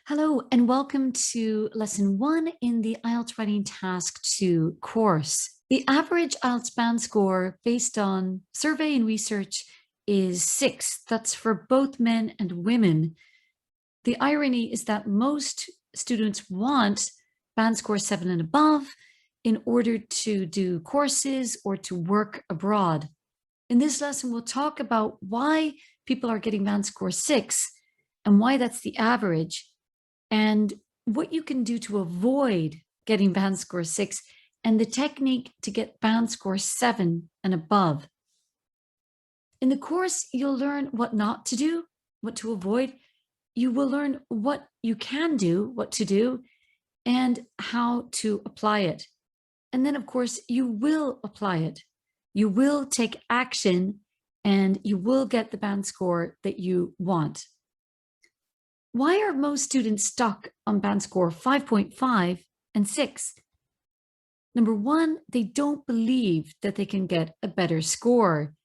Hello, and welcome to lesson 1 in the IELTS Writing Task 2 course. The average IELTS band score based on survey and research is 6. That's for both men and women. The irony is that most students want band score 7 and above in order to do courses or to work abroad. In this lesson, we'll talk about why people are getting band score 6 and why that's the average, and what you can do to avoid getting band score 6 and the technique to get band score 7 and above. In the course, you'll learn what not to do, what to avoid. You will learn what you can do, what to do, and how to apply it. And then, of course, you will apply it. You will take action and you will get the band score that you want. Why are most students stuck on band score 5.5 and 6? Number one, they don't believe that they can get a better score.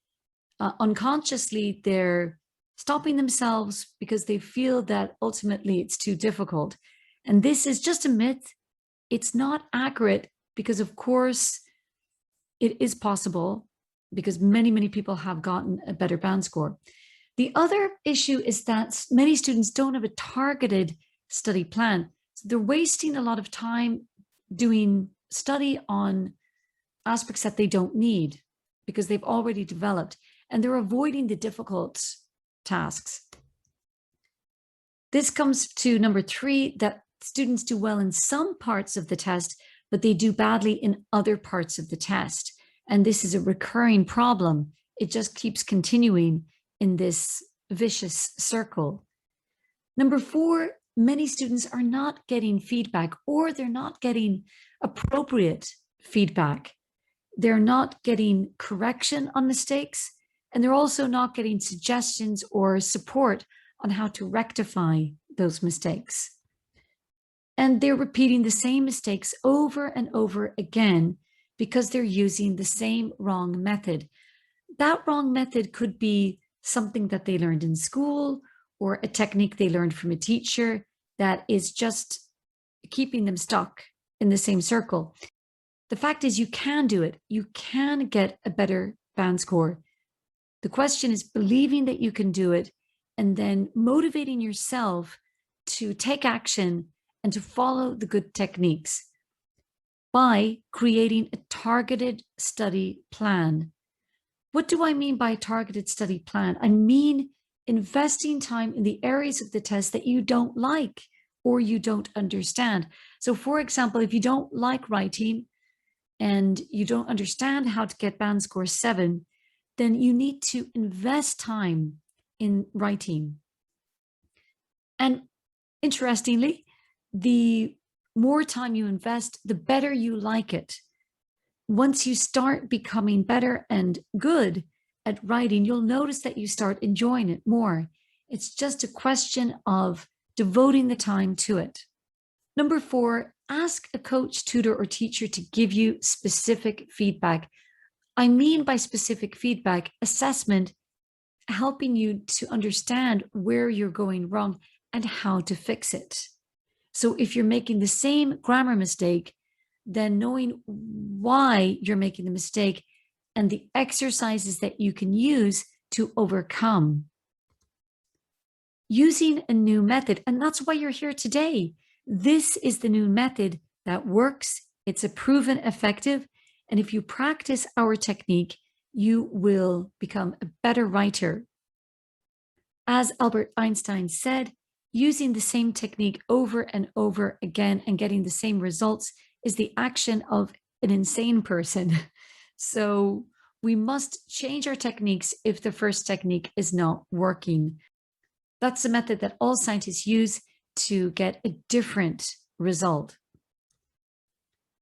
Unconsciously, they're stopping themselves because they feel that ultimately it's too difficult. And this is just a myth. It's not accurate because, of course, it is possible because many people have gotten a better band score. The other issue is that many students don't have a targeted study plan. So they're wasting a lot of time doing study on aspects that they don't need because they've already developed, and they're avoiding the difficult tasks. This comes to number 3, that students do well in some parts of the test, but they do badly in other parts of the test. And this is a recurring problem. It just keeps continuing in this vicious circle. Number 4, many students are not getting feedback, or they're not getting appropriate feedback. They're not getting correction on mistakes, and they're also not getting suggestions or support on how to rectify those mistakes. And they're repeating the same mistakes over and over again because they're using the same wrong method. That wrong method could be something that they learned in school or a technique they learned from a teacher that is just keeping them stuck in the same circle. The fact is, you can do it. You can get a better band score. The question is believing that you can do it and then motivating yourself to take action and to follow the good techniques by creating a targeted study plan. What do I mean by a targeted study plan? I mean investing time in the areas of the test that you don't like or you don't understand. So for example, if you don't like writing and you don't understand how to get band score 7, then you need to invest time in writing. And interestingly, the more time you invest, the better you like it. Once you start becoming better and good at writing, you'll notice that you start enjoying it more. It's just a question of devoting the time to it. Number 4, ask a coach, tutor, or teacher to give you specific feedback. I mean by specific feedback, assessment, helping you to understand where you're going wrong and how to fix it. So if you're making the same grammar mistake, then knowing why you're making the mistake and the exercises that you can use to overcome. Using a new method, and that's why you're here today. This is the new method that works. It's a proven effective. And if you practice our technique, you will become a better writer. As Albert Einstein said, using the same technique over and over again and getting the same results is the action of an insane person. So we must change our techniques if the first technique is not working. That's the method that all scientists use to get a different result.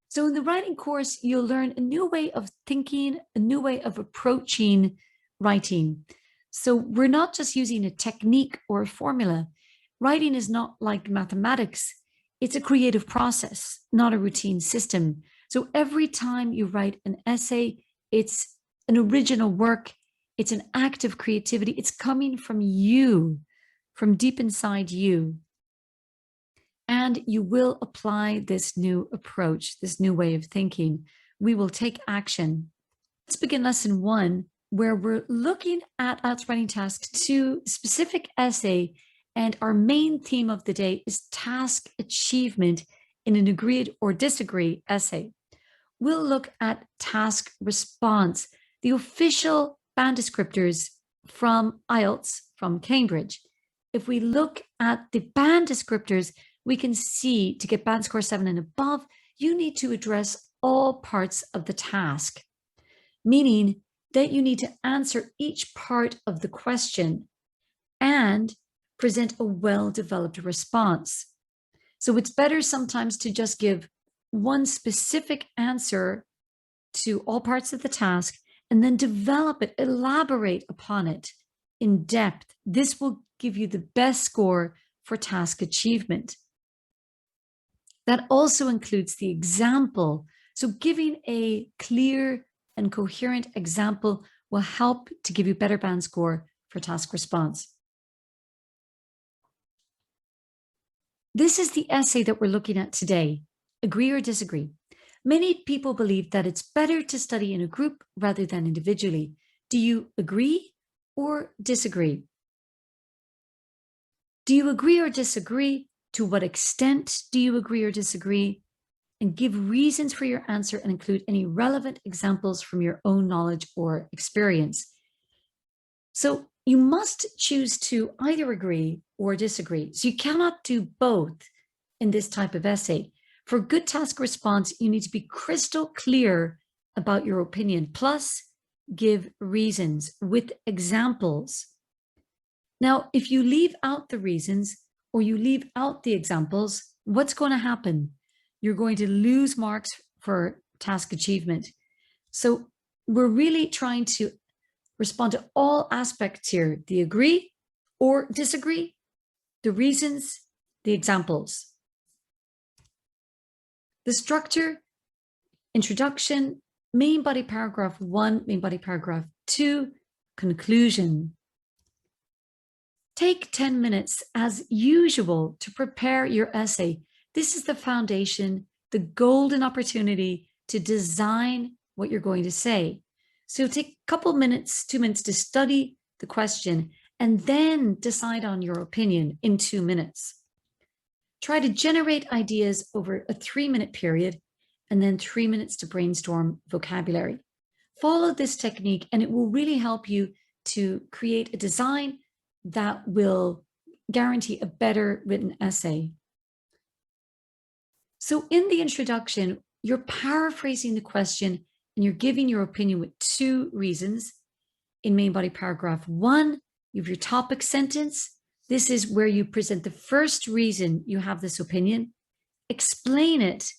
So in the writing course, you'll learn a new way of thinking, a new way of approaching writing. So we're not just using a technique or a formula. Writing is not like mathematics. It's a creative process, not a routine system. So every time you write an essay, it's an original work. It's an act of creativity. It's coming from you, from deep inside you. and you will apply this new approach, this new way of thinking. We will take action. Let's begin lesson 1, where we're looking at IELTS Writing Task 2 specific essay, and our main theme of the day is task achievement in an agreed or disagree essay. We'll look at task response, the official band descriptors from IELTS from Cambridge. If we look at the band descriptors, we can see to get band score 7 and above, you need to address all parts of the task, meaning that you need to answer each part of the question and present a well-developed response. So it's better sometimes to just give one specific answer to all parts of the task and then develop it, elaborate upon it in depth. This will give you the best score for task achievement. That also includes the example. So giving a clear and coherent example will help to give you better band score for task response. This is the essay that we're looking at today. Agree or disagree? Many people believe that it's better to study in a group rather than individually. Do you agree or disagree? Do you agree or disagree? To what extent do you agree or disagree? And give reasons for your answer and include any relevant examples from your own knowledge or experience. So you must choose to either agree or disagree. So you cannot do both in this type of essay. For good task response, you need to be crystal clear about your opinion, plus give reasons with examples. Now, if you leave out the reasons or you leave out the examples, what's going to happen? You're going to lose marks for task achievement. So we're really trying to respond to all aspects here: the agree or disagree, the reasons, the examples. The structure: introduction, main body paragraph 1, main body paragraph 2, conclusion. Take 10 minutes as usual to prepare your essay. This is the foundation, the golden opportunity to design what you're going to say. So take a couple minutes, 2 minutes to study the question and then decide on your opinion in 2 minutes. Try to generate ideas over a 3-minute period and then 3 minutes to brainstorm vocabulary. Follow this technique and it will really help you to create a design that will guarantee a better written essay. So in the introduction, you're paraphrasing the question and you're giving your opinion with 2 reasons. In main body paragraph 1, you have your topic sentence. This is where you present the first reason you have this opinion, explain it,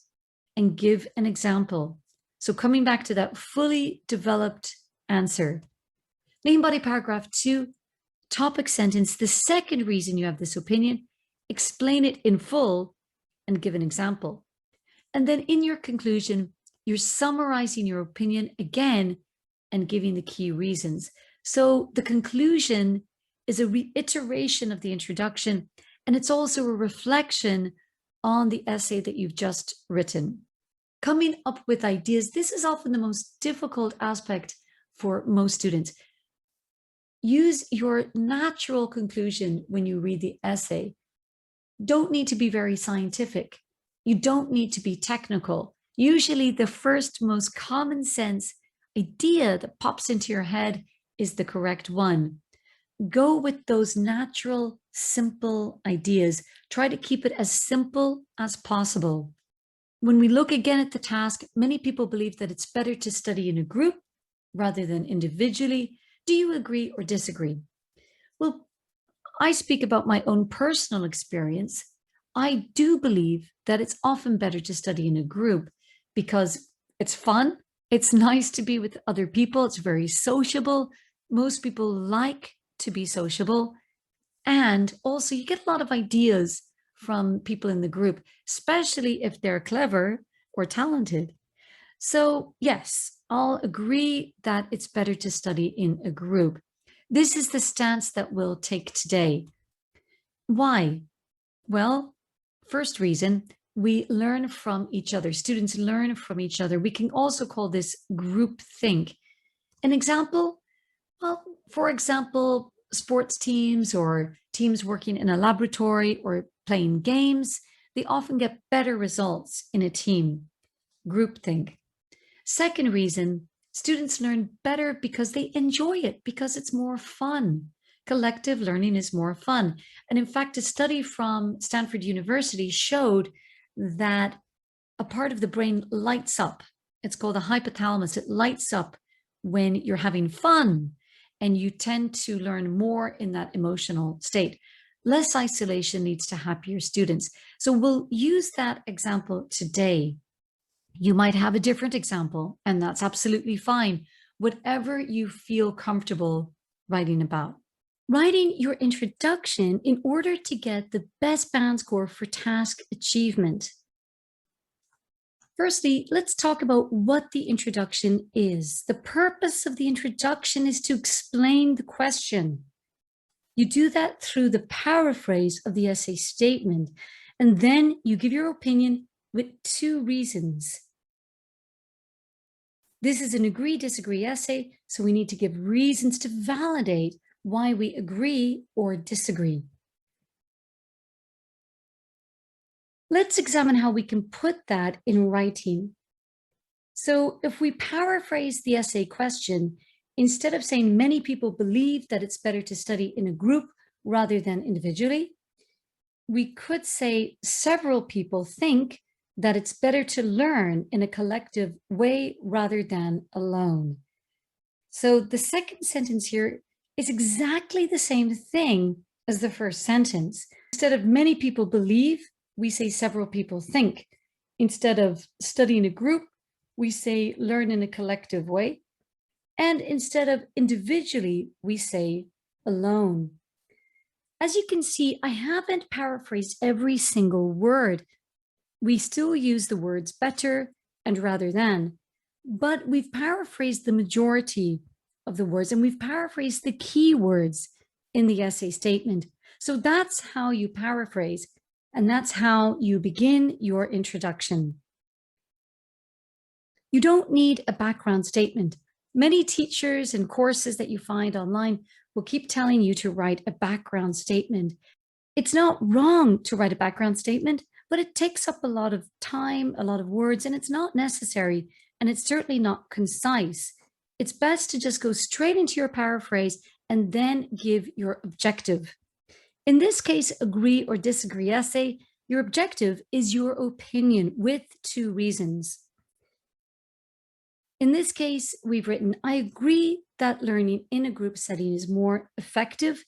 and give an example. So coming back to that fully developed answer. Main body paragraph 2, topic sentence, the second reason you have this opinion, explain it in full and give an example. And then in your conclusion, you're summarizing your opinion again and giving the key reasons. So the conclusion is a reiteration of the introduction, and it's also a reflection on the essay that you've just written. Coming up with ideas, this is often the most difficult aspect for most students. Use your natural conclusion when you read the essay. Don't need to be very scientific. You don't need to be technical. Usually the first most common sense idea that pops into your head is the correct one. Go with those natural, simple ideas. Try to keep it as simple as possible. When we look again at the task, many people believe that it's better to study in a group rather than individually. Do you agree or disagree? Well, I speak about my own personal experience. I do believe that it's often better to study in a group because it's fun. It's nice to be with other people. It's very sociable. Most people like to be sociable. And also you get a lot of ideas from people in the group, especially if they're clever or talented. So yes, I'll agree that it's better to study in a group. This is the stance that we'll take today. Why? Well, First reason, we learn from each other. Students learn from each other. We can also call this group think. An example, well, for example, sports teams or teams working in a laboratory or playing games, they often get better results in a team. Groupthink. Second reason, students learn better because they enjoy it, because it's more fun. Collective learning is more fun. And in fact, a study from Stanford University showed that a part of the brain lights up. It's called the hypothalamus. It lights up when you're having fun, and you tend to learn more in that emotional state. Less isolation leads to happier students. So we'll use that example today. You might have a different example, and that's absolutely fine. Whatever you feel comfortable writing about. Writing your introduction in order to get the best band score for task achievement. Firstly, let's talk about what the introduction is. The purpose of the introduction is to explain the question. You do that through the paraphrase of the essay statement, and then you give your opinion with 2 reasons. This is an agree-disagree essay, so we need to give reasons to validate why we agree or disagree. Let's examine how we can put that in writing. So if we paraphrase the essay question, instead of saying many people believe that it's better to study in a group rather than individually, we could say several people think that it's better to learn in a collective way rather than alone. So the second sentence here is exactly the same thing as the first sentence. Instead of many people believe, we say several people think. Instead of study in a group, we say learn in a collective way. And instead of individually, we say alone. As you can see, I haven't paraphrased every single word. We still use the words better and rather than, but we've paraphrased the majority of the words, and we've paraphrased the key words in the essay statement. So that's how you paraphrase, and that's how you begin your introduction. You don't need a background statement. Many teachers and courses that you find online will keep telling you to write a background statement. It's not wrong to write a background statement, but it takes up a lot of time, a lot of words, and it's not necessary, and it's certainly not concise. It's best to just go straight into your paraphrase and then give your objective. In this case, agree or disagree essay, your objective is your opinion with 2 reasons. In this case, we've written, I agree that learning in a group setting is more effective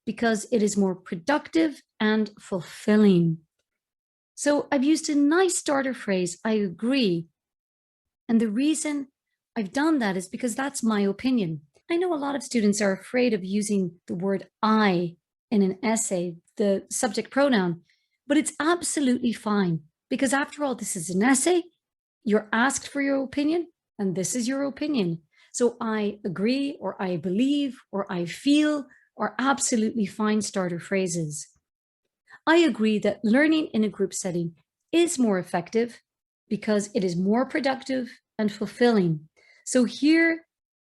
because it is more productive and fulfilling. So I've used a nice starter phrase, I agree. And the reason I've done that is because that's my opinion. I know a lot of students are afraid of using the word I in an essay, the subject pronoun, but it's absolutely fine because after all, this is an essay. You're asked for your opinion, and this is your opinion. So I agree, or I believe, or I feel are absolutely fine starter phrases. I agree that learning in a group setting is more effective because it is more productive and fulfilling. So here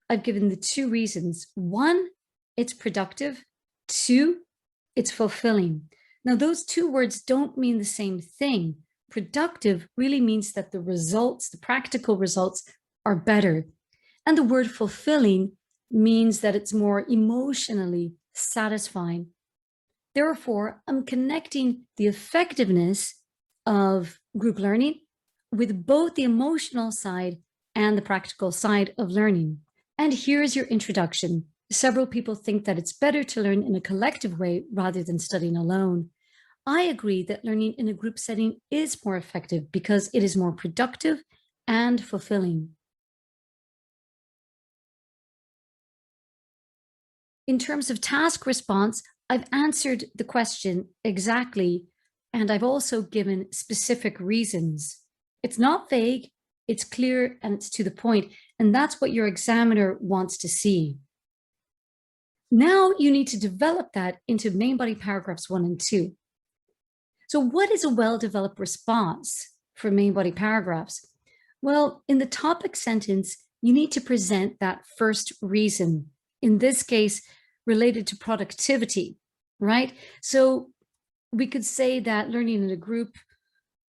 I've given the 2 reasons. 1, it's productive. 2, it's fulfilling. Now those 2 words don't mean the same thing. Productive really means that the results, the practical results, are better. And the word fulfilling means that it's more emotionally satisfying. Therefore, I'm connecting the effectiveness of group learning with both the emotional side and the practical side of learning. And here's your introduction. Several people think that it's better to learn in a collective way rather than studying alone. I agree that learning in a group setting is more effective because it is more productive and fulfilling. In terms of task response, I've answered the question exactly, and I've also given specific reasons. It's not vague, it's clear, and it's to the point, and that's what your examiner wants to see. Now you need to develop that into main body paragraphs 1 and 2. So what is a well-developed response for main body paragraphs? Well, in the topic sentence, you need to present that first reason, in this case, related to productivity, right? So we could say that learning in a group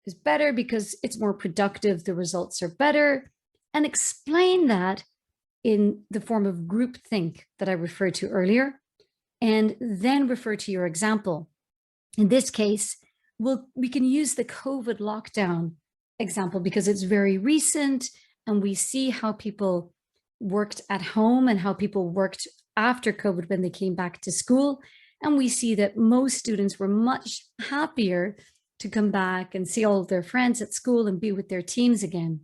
is better because it's more productive, the results are better, and explain that in the form of groupthink that I referred to earlier, and then refer to your example. In this case, we can use the COVID lockdown example because it's very recent and we see how people worked at home and how people worked after COVID when they came back to school. And we see that most students were much happier to come back and see all of their friends at school and be with their teams again.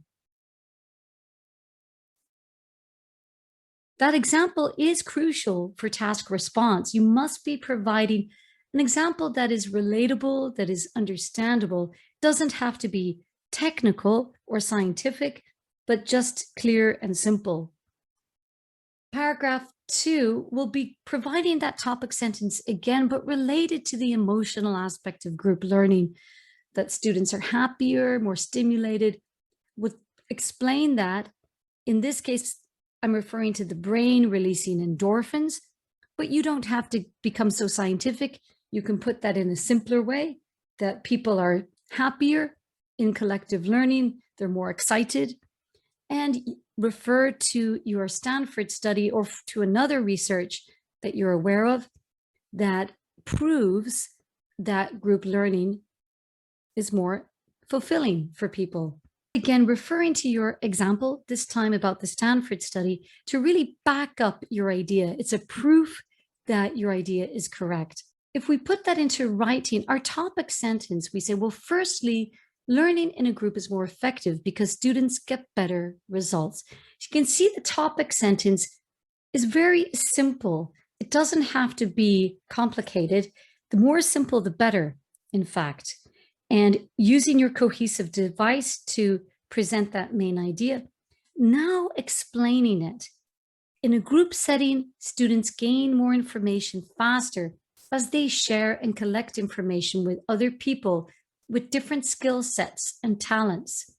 That example is crucial for task response. You must be providing an example that is relatable, that is understandable, doesn't have to be technical or scientific, but just clear and simple. Paragraph 2 will be providing that topic sentence again, but related to the emotional aspect of group learning, that students are happier, more stimulated. Would explain that. In this case, I'm referring to the brain releasing endorphins, but you don't have to become so scientific. You can put that in a simpler way, that people are happier in collective learning, they're more excited, and refer to your Stanford study or to another research that you're aware of that proves that group learning is more fulfilling for people. Again, referring to your example, this time about the Stanford study, to really back up your idea. It's a proof that your idea is correct. If we put that into writing, our topic sentence, we say, well, firstly, learning in a group is more effective because students get better results. You can see the topic sentence is very simple. It doesn't have to be complicated. The more simple, the better, in fact. And using your cohesive device to present that main idea. Now explaining it. In a group setting, students gain more information faster as they share and collect information with other people with different skill sets and talents.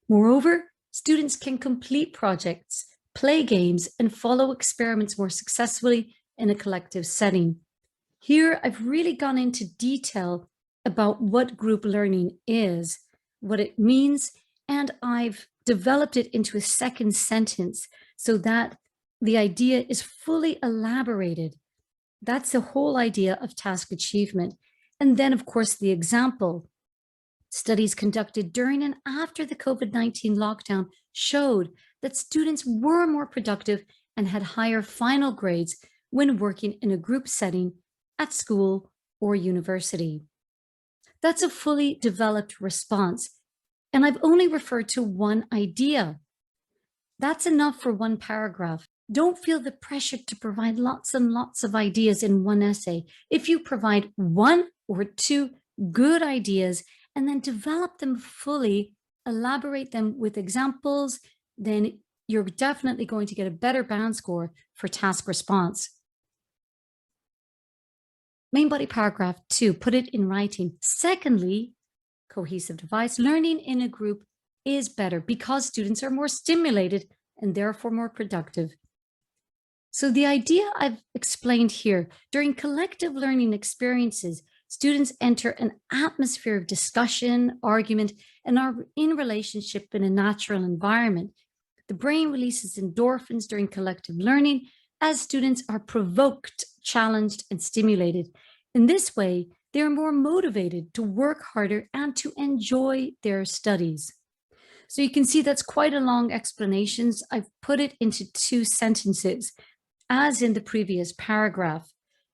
Moreover, students can complete projects, play games, and follow experiments more successfully in a collective setting. Here, I've really gone into detail about what group learning is, what it means, and I've developed it into a second sentence so that the idea is fully elaborated. That's the whole idea of task achievement. And then, of course, the example. Studies conducted during and after the COVID-19 lockdown showed that students were more productive and had higher final grades when working in a group setting at school or university. That's a fully developed response. And I've only referred to one idea. That's enough for one paragraph. Don't feel the pressure to provide lots and lots of ideas in one essay. If you provide one or two good ideas and then develop them fully, elaborate them with examples, then you're definitely going to get a better band score for task response. Main body paragraph 2, put it in writing. Secondly, cohesive device, learning in a group is better because students are more stimulated and therefore more productive. So the idea I've explained here, during collective learning experiences, students enter an atmosphere of discussion, argument, and are in relationship in a natural environment. The brain releases endorphins during collective learning as students are provoked, challenged, and stimulated. In this way, they are more motivated to work harder and to enjoy their studies. So you can see that's quite a long explanation. I've put it into 2 sentences, as in the previous paragraph.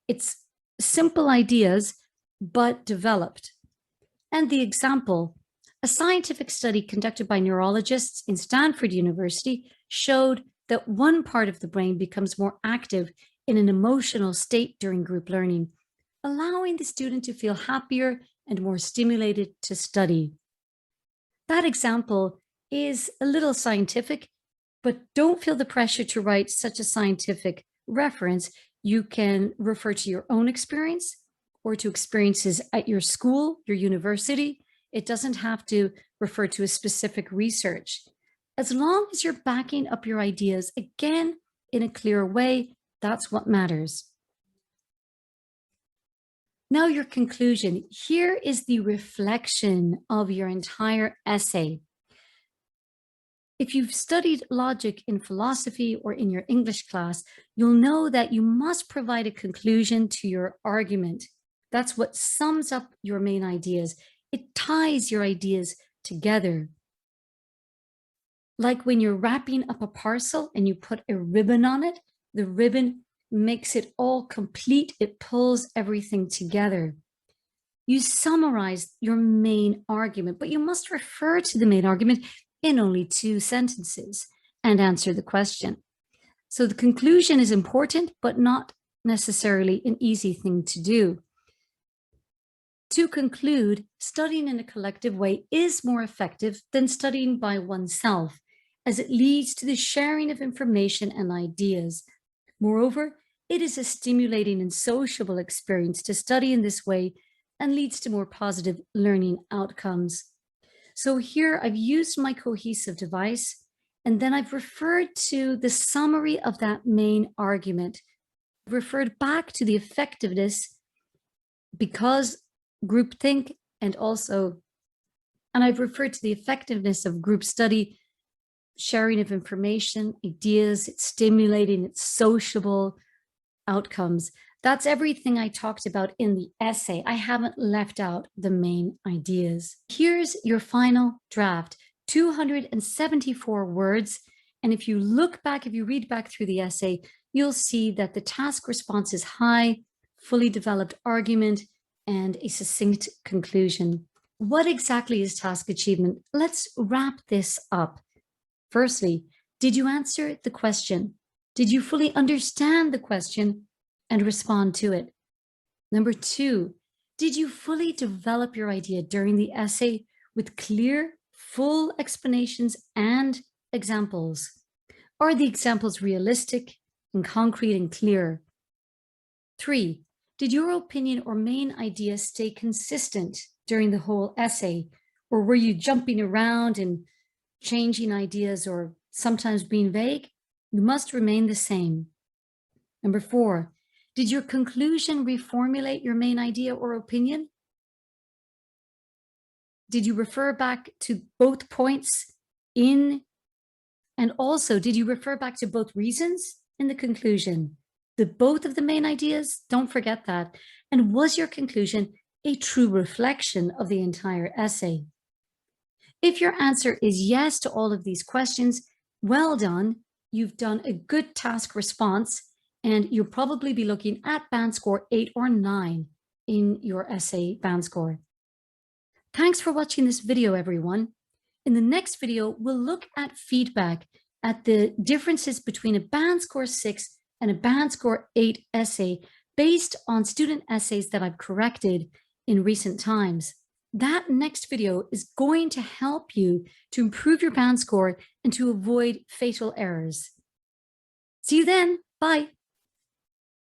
It's simple ideas, but developed. And the example, a scientific study conducted by neurologists in Stanford University showed that one part of the brain becomes more active in an emotional state during group learning, allowing the student to feel happier and more stimulated to study. That example is a little scientific, but don't feel the pressure to write such a scientific reference. You can refer to your own experience or to experiences at your school, your university. It doesn't have to refer to a specific research. As long as you're backing up your ideas, again, in a clear way, that's what matters. Now your conclusion. Here is the reflection of your entire essay. If you've studied logic in philosophy or in your English class, you'll know that you must provide a conclusion to your argument. That's what sums up your main ideas. It ties your ideas together. Like when you're wrapping up a parcel and you put a ribbon on it, the ribbon makes it all complete. It pulls everything together. You summarize your main argument, but you must refer to the main argument in only 2 sentences and answer the question. So the conclusion is important, but not necessarily an easy thing to do. To conclude, studying in a collective way is more effective than studying by oneself, as it leads to the sharing of information and ideas. Moreover, it is a stimulating and sociable experience to study in this way and leads to more positive learning outcomes. So here I've used my cohesive device, and then I've referred to the summary of that main argument, referred back to the effectiveness because groupthink and I've referred to the effectiveness of group study, sharing of information, ideas, it's stimulating, it's sociable outcomes. That's everything I talked about in the essay. I haven't left out the main ideas. Here's your final draft, 274 words. And if you look back, if you read back through the essay, you'll see that the task response is high, fully developed argument, and a succinct conclusion. What exactly is task achievement? Let's wrap this up. Firstly, did you answer the question? Did you fully understand the question and respond to it? Number 2, did you fully develop your idea during the essay with clear, full explanations and examples? Are the examples realistic and concrete and clear? 3, did your opinion or main idea stay consistent during the whole essay? Or were you jumping around and changing ideas or sometimes being vague? You must remain the same. Number 4, did your conclusion reformulate your main idea or opinion? Did you refer back to both points and also did you refer back to both reasons in the conclusion? Both of the main ideas, don't forget that. And was your conclusion a true reflection of the entire essay? If your answer is yes to all of these questions, well done. You've done a good task response, and you'll probably be looking at band score 8 or 9 in your essay band score. Thanks for watching this video, everyone. In the next video, we'll look at feedback, at the differences between a band score 6 and a band score 8 essay based on student essays that I've corrected in recent times. That next video is going to help you to improve your band score and to avoid fatal errors. See you then. Bye.